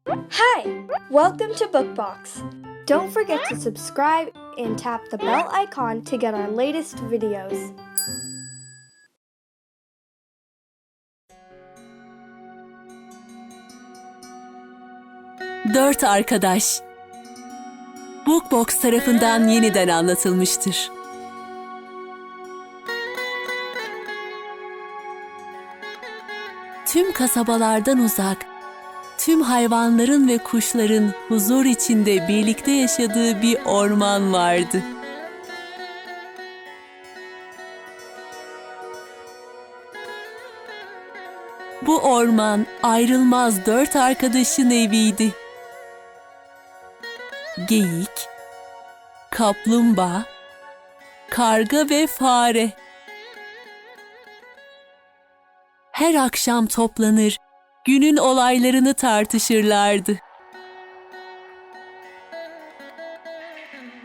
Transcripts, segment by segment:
Hi! Welcome to Bookbox. Don't forget to subscribe and tap the bell icon to get our latest videos. Dört Arkadaş Bookbox tarafından yeniden anlatılmıştır. Tüm kasabalardan uzak, tüm hayvanların ve kuşların huzur içinde birlikte yaşadığı bir orman vardı. Bu orman ayrılmaz dört arkadaşın eviydi. Geyik, kaplumbağa, karga ve fare. Her akşam toplanır, günün olaylarını tartışırlardı.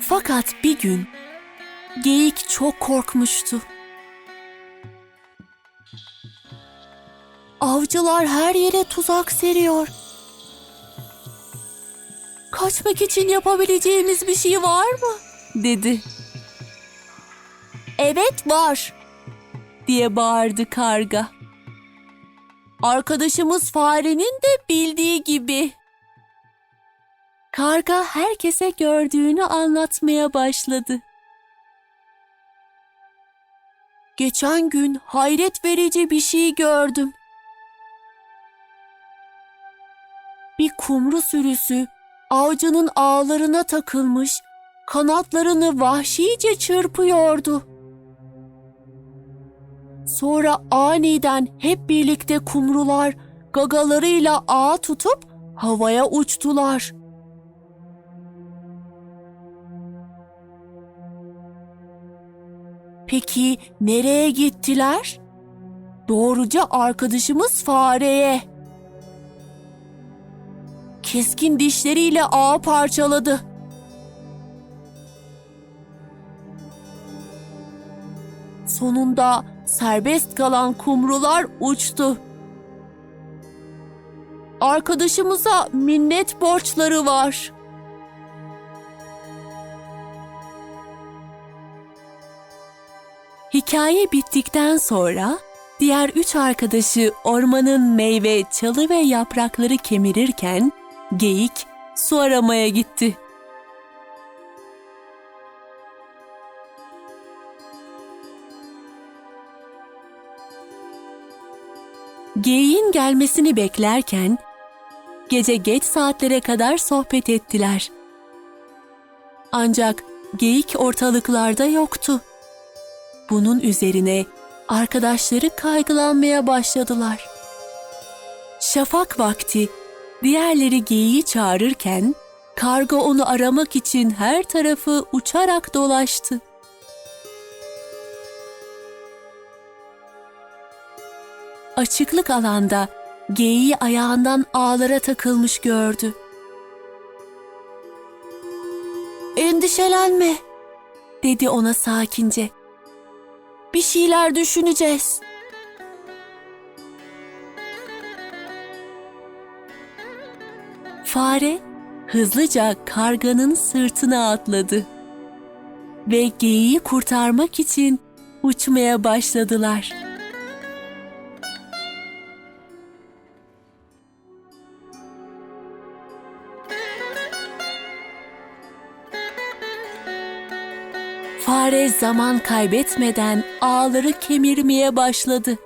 Fakat bir gün geyik çok korkmuştu. Avcılar her yere tuzak seriyor. Kaçmak için yapabileceğimiz bir şey var mı? Dedi. Evet var, diye bağırdı karga. Arkadaşımız farenin de bildiği gibi. Karga herkese gördüğünü anlatmaya başladı. Geçen gün hayret verici bir şey gördüm. Bir kumru sürüsü avcının ağlarına takılmış, kanatlarını vahşice çırpıyordu. Sonra aniden hep birlikte kumrular gagalarıyla ağa tutup havaya uçtular. Peki nereye gittiler? Doğruca arkadaşımız fareye. Keskin dişleriyle ağı parçaladı. Sonunda serbest kalan kumrular uçtu. Arkadaşımıza minnet borçları var. Hikaye bittikten sonra diğer üç arkadaşı ormanın meyve, çalı ve yaprakları kemirirken geyik su aramaya gitti. Geyiğin gelmesini beklerken gece geç saatlere kadar sohbet ettiler. Ancak geyik ortalıklarda yoktu. Bunun üzerine arkadaşları kaygılanmaya başladılar. Şafak vakti diğerleri geyiği çağırırken karga onu aramak için her tarafı uçarak dolaştı. Açıklık alanda geyiği ayağından ağlara takılmış gördü. "Endişelenme," dedi ona sakince. "Bir şeyler düşüneceğiz." Fare hızlıca karganın sırtına atladı ve geyiği kurtarmak için uçmaya başladılar. Fare zaman kaybetmeden ağları kemirmeye başladı.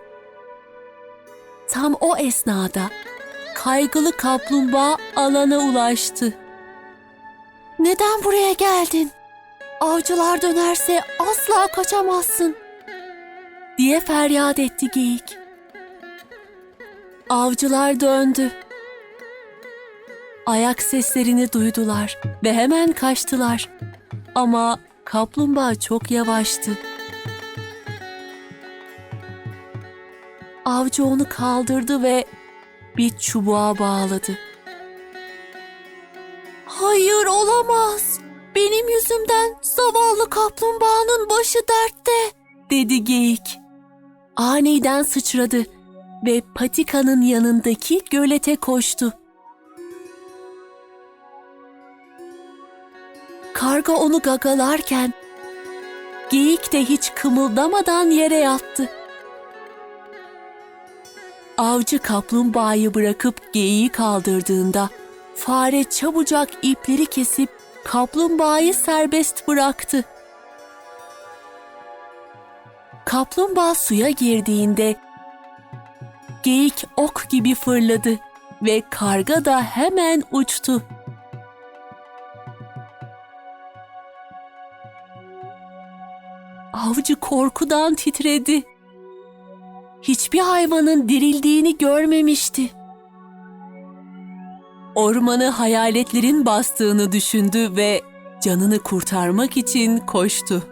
Tam o esnada kaygılı kaplumbağa alana ulaştı. "Neden buraya geldin? Avcılar dönerse asla kaçamazsın," diye feryat etti geyik. Avcılar döndü. Ayak seslerini duydular ve hemen kaçtılar. Ama kaplumbağa çok yavaştı. Avcı onu kaldırdı ve bir çubuğa bağladı. "Hayır, olamaz. Benim yüzümden zavallı kaplumbağanın başı dertte," dedi geyik. Aniden sıçradı ve patikanın yanındaki gölete koştu. Karga onu gagalarken geyik de hiç kımıldamadan yere yattı. Avcı kaplumbağayı bırakıp geyiği kaldırdığında fare çabucak ipleri kesip kaplumbağayı serbest bıraktı. Kaplumbağa suya girdiğinde geyik ok gibi fırladı ve karga da hemen uçtu. Avcı korkudan titredi. Hiçbir hayvanın dirildiğini görmemişti. Ormanı hayaletlerin bastığını düşündü ve canını kurtarmak için koştu.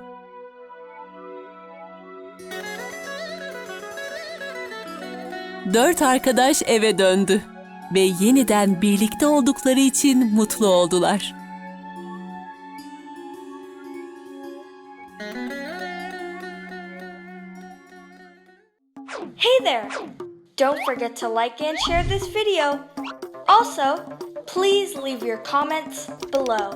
Dört arkadaş eve döndü ve yeniden birlikte oldukları için mutlu oldular. Hey there! Don't forget to like and share this video. Also, please leave your comments below.